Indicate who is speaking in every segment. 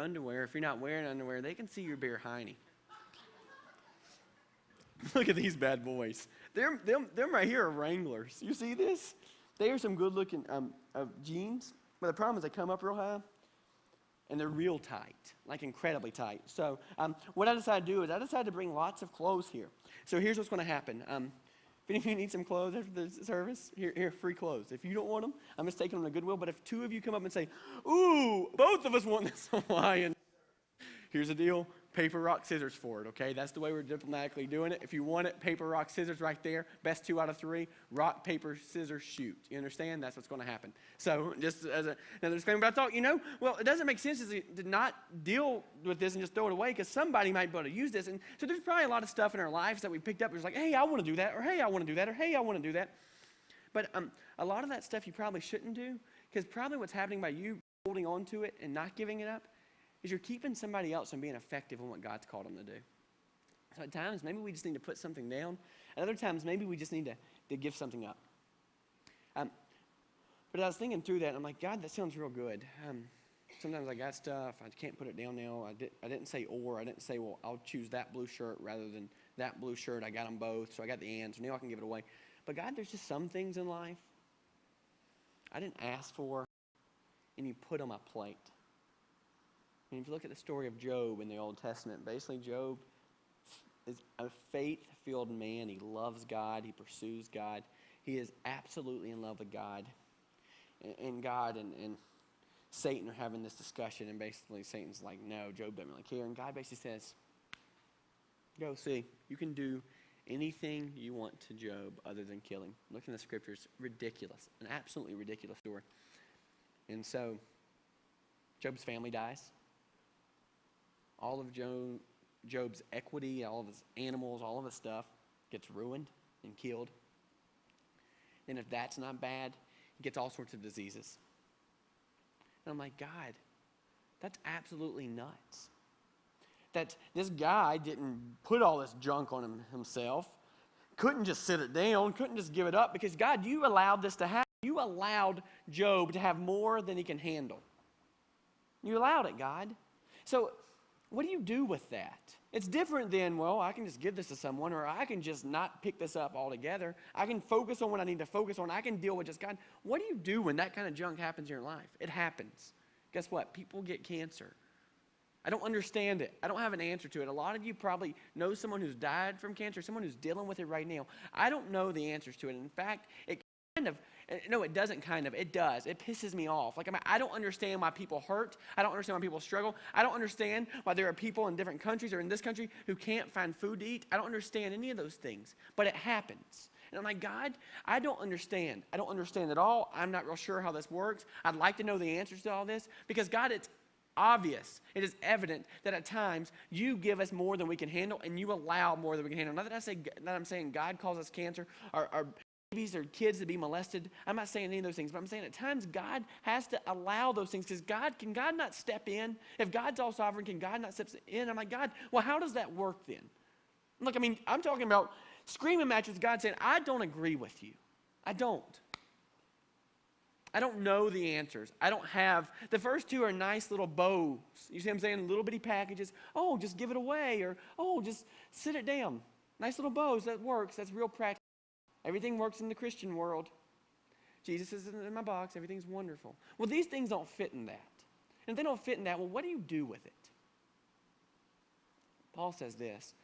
Speaker 1: underwear, if you're not wearing underwear, they can see your bare hiney. Look at these bad boys. Them right here are Wranglers. You see this? They are some good-looking jeans, but the problem is they come up real high, and they're real tight, like incredibly tight. So what I decided to do is I decided to bring lots of clothes here. So here's what's going to happen. If any of you need some clothes after the service, here, free clothes. If you don't want them, I'm just taking them to Goodwill. But if two of you come up and say, ooh, both of us want this Hawaiian, here's the deal. Paper, rock, scissors for it, okay? That's the way we're diplomatically doing it. If you want it, paper, rock, scissors right there. Best 2 out of 3. Rock, paper, scissors, shoot. You understand? That's what's going to happen. So just as another disclaimer, but I thought, well, it doesn't make sense to not deal with this and just throw it away because somebody might be able to use this. And so there's probably a lot of stuff in our lives that we picked up. It's like, hey, I want to do that, or hey, I want to do that, or hey, I want to do that. But a lot of that stuff you probably shouldn't do because probably what's happening by you holding on to it and not giving it up is you're keeping somebody else from being effective in what God's called them to do. So at times, maybe we just need to put something down. At other times, maybe we just need to give something up. But I was thinking through that, and I'm like, God, that sounds real good. Sometimes I got stuff. I can't put it down now. I didn't say or. I didn't say, well, I'll choose that blue shirt rather than that blue shirt. I got them both, so I got the and, so now I can give it away. But God, there's just some things in life I didn't ask for, and you put on my plate. And if you look at the story of Job in the Old Testament, basically Job is a faith-filled man. He loves God. He pursues God. He is absolutely in love with God. And God and Satan are having this discussion, and basically Satan's like, no, Job doesn't really care. And God basically says, go see, you can do anything you want to Job other than kill him. Look in the scriptures, ridiculous, an absolutely ridiculous story. And so Job's family dies. All of Job's equity, all of his animals, all of his stuff gets ruined and killed. And if that's not bad, he gets all sorts of diseases. And I'm like, God, that's absolutely nuts. That this guy didn't put all this junk on himself, couldn't just sit it down, couldn't just give it up, because God, you allowed this to happen. You allowed Job to have more than he can handle. You allowed it, God. So what do you do with that? It's different than, well, I can just give this to someone, or I can just not pick this up altogether. I can focus on what I need to focus on. I can deal with just God. What do you do when that kind of junk happens in your life? It happens. Guess what? People get cancer. I don't understand it. I don't have an answer to it. A lot of you probably know someone who's died from cancer, someone who's dealing with it right now. I don't know the answers to it. In fact, it does. It pisses me off. I don't understand why people hurt. I don't understand why people struggle. I don't understand why there are people in different countries or in this country who can't find food to eat. I don't understand any of those things, but it happens. And I'm like, God, I don't understand. I don't understand at all. I'm not real sure how this works. I'd like to know the answers to all this because, God, it's obvious. It is evident that at times you give us more than we can handle and you allow more than we can handle. Not that I'm saying God causes cancer or babies or kids to be molested. I'm not saying any of those things, but I'm saying at times God has to allow those things because can God not step in? If God's all sovereign, can God not step in? I'm like, God, well, how does that work then? Look, I'm talking about screaming match with God saying, I don't agree with you. I don't know the answers. I don't have, the first two are nice little bows. You see what I'm saying? Little bitty packages. Oh, just give it away, or oh, just sit it down. Nice little bows, that works. That's real practical. Everything works in the Christian world. Jesus is in my box. Everything's wonderful. Well, these things don't fit in that. And if they don't fit in that, well, what do you do with it? Paul says this.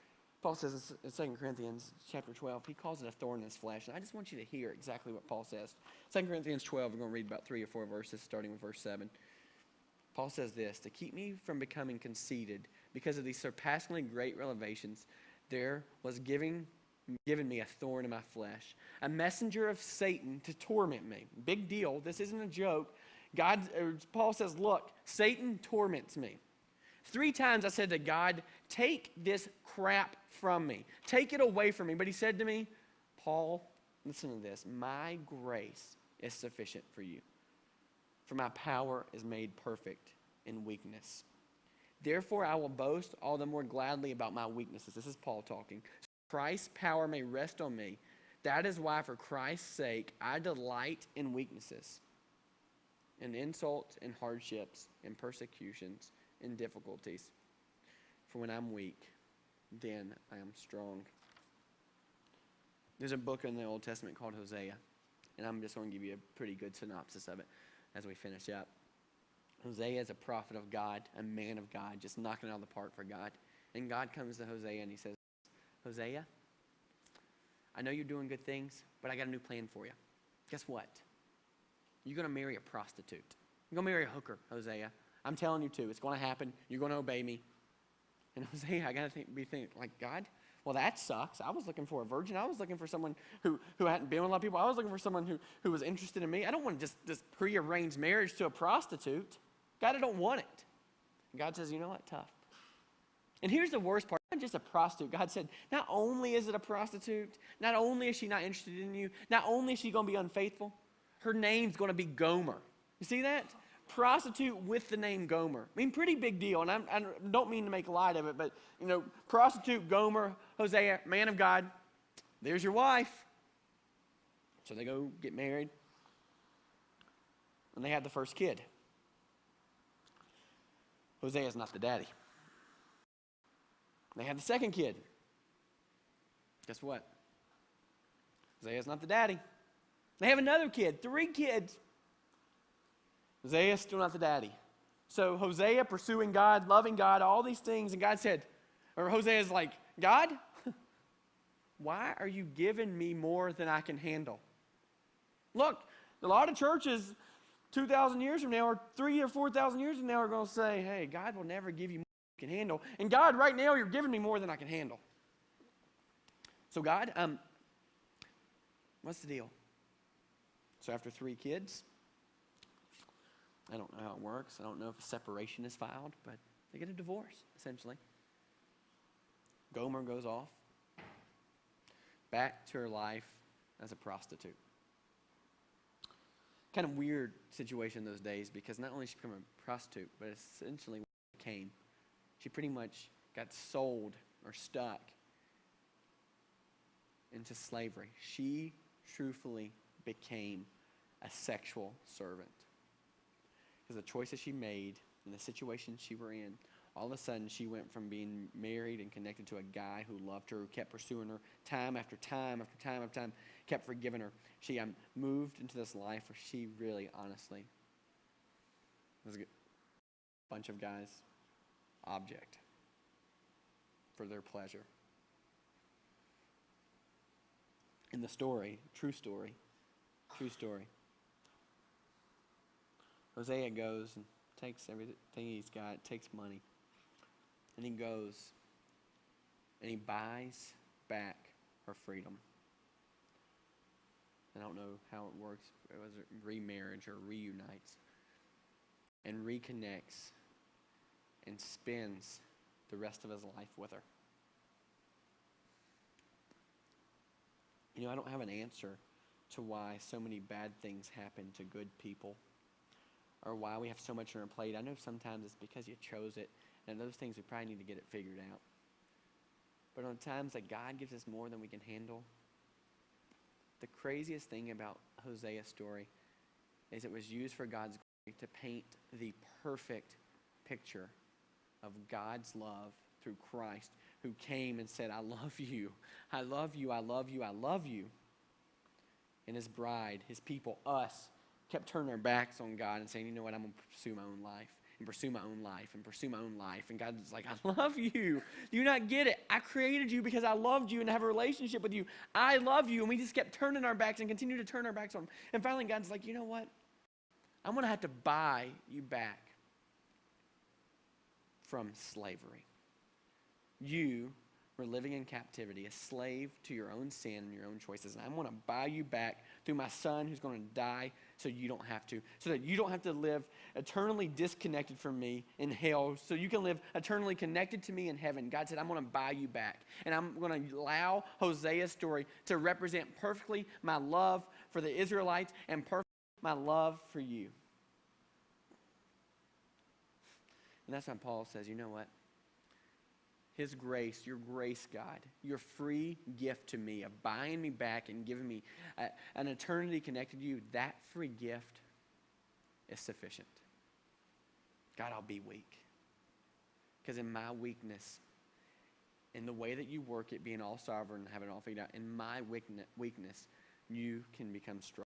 Speaker 1: Paul says in 2 Corinthians chapter 12, he calls it a thorn in his flesh. And I just want you to hear exactly what Paul says. 2 Corinthians 12, we're going to read about 3 or 4 verses, starting with verse 7. Paul says this, to keep me from becoming conceited because of these surpassingly great revelations, there was given me a thorn in my flesh, a messenger of Satan to torment me. Big deal. This isn't a joke. Paul says, look, Satan torments me. 3 times I said to God, take this crap from me. Take it away from me. But he said to me, Paul, listen to this. My grace is sufficient for you. For my power is made perfect in weakness. Therefore I will boast all the more gladly about my weaknesses. This is Paul talking. So Christ's power may rest on me. That is why for Christ's sake I delight in weaknesses, in insults and hardships and persecutions in difficulties. For when I'm weak, then I am strong. There's a book in the Old Testament called Hosea, and I'm just going to give you a pretty good synopsis of it as we finish up. Hosea is a prophet of God, a man of God, just knocking it out of the park for God. And God comes to Hosea and he says, Hosea, I know you're doing good things, but I got a new plan for you. Guess what? You're going to marry a prostitute. You're going to marry a hooker, Hosea. I'm telling you to. It's going to happen. You're going to obey me. And Hosea, I got to be thinking, like, God, well, that sucks. I was looking for a virgin. I was looking for someone who hadn't been with a lot of people. I was looking for someone who was interested in me. I don't want just prearranged marriage to a prostitute. God, I don't want it. And God says, you know what? Tough. And here's the worst part. Not just a prostitute. God said, not only is it a prostitute, not only is she not interested in you, not only is she going to be unfaithful, her name's going to be Gomer. You see that? Prostitute with the name Gomer. I mean, pretty big deal. And I don't mean to make light of it, but, prostitute, Gomer, Hosea, man of God, there's your wife. So they go get married. And they have the first kid. Hosea's not the daddy. They have the second kid. Guess what? Hosea's not the daddy. They have another kid, 3 kids. Hosea's still not the daddy. So Hosea pursuing God, loving God, all these things, and God said, or Hosea's like, God, why are you giving me more than I can handle? Look, a lot of churches 2,000 years from now or 3,000 or 4,000 years from now are going to say, hey, God will never give you more than you can handle. And God, right now, you're giving me more than I can handle. So God, what's the deal? So after 3 kids, I don't know how it works. I don't know if a separation is filed, but they get a divorce, essentially. Gomer goes off back to her life as a prostitute. Kind of weird situation those days because not only did she become a prostitute, but essentially what she became, she pretty much got sold or stuck into slavery. She truthfully became a sexual servant. Because the choices she made and the situation she were in, all of a sudden she went from being married and connected to a guy who loved her, who kept pursuing her time after time after time after time, kept forgiving her. She moved into this life where she really, honestly, was a bunch of guys' object for their pleasure. In the story, true story, Hosea goes and takes everything he's got, takes money, and he goes and he buys back her freedom. I don't know how it works, whether it remarriage or reunites, and reconnects and spends the rest of his life with her. I don't have an answer to why so many bad things happen to good people or why we have so much on our plate. I know sometimes it's because you chose it, and those things we probably need to get it figured out. But on times that God gives us more than we can handle, the craziest thing about Hosea's story is it was used for God's glory to paint the perfect picture of God's love through Christ, who came and said, I love you, I love you, I love you, I love you. And his bride, his people, us, kept turning their backs on God and saying, you know what, I'm going to pursue my own life and pursue my own life and pursue my own life. And God's like, I love you. Do you not get it? I created you because I loved you and have a relationship with you. I love you. And we just kept turning our backs and continue to turn our backs on him. And finally, God's like, you know what? I'm going to have to buy you back from slavery. You were living in captivity, a slave to your own sin and your own choices. And I'm going to buy you back through my son who's going to die so you don't have to. So that you don't have to live eternally disconnected from me in hell. So you can live eternally connected to me in heaven. God said, I'm going to buy you back. And I'm going to allow Hosea's story to represent perfectly my love for the Israelites and perfectly my love for you. And that's why Paul says, you know what? His grace, your grace, God, your free gift to me of buying me back and giving me an eternity connected to you, that free gift is sufficient. God, I'll be weak. Because in my weakness, in the way that you work it, being all sovereign, having it all figured out, in my weakness, you can become strong.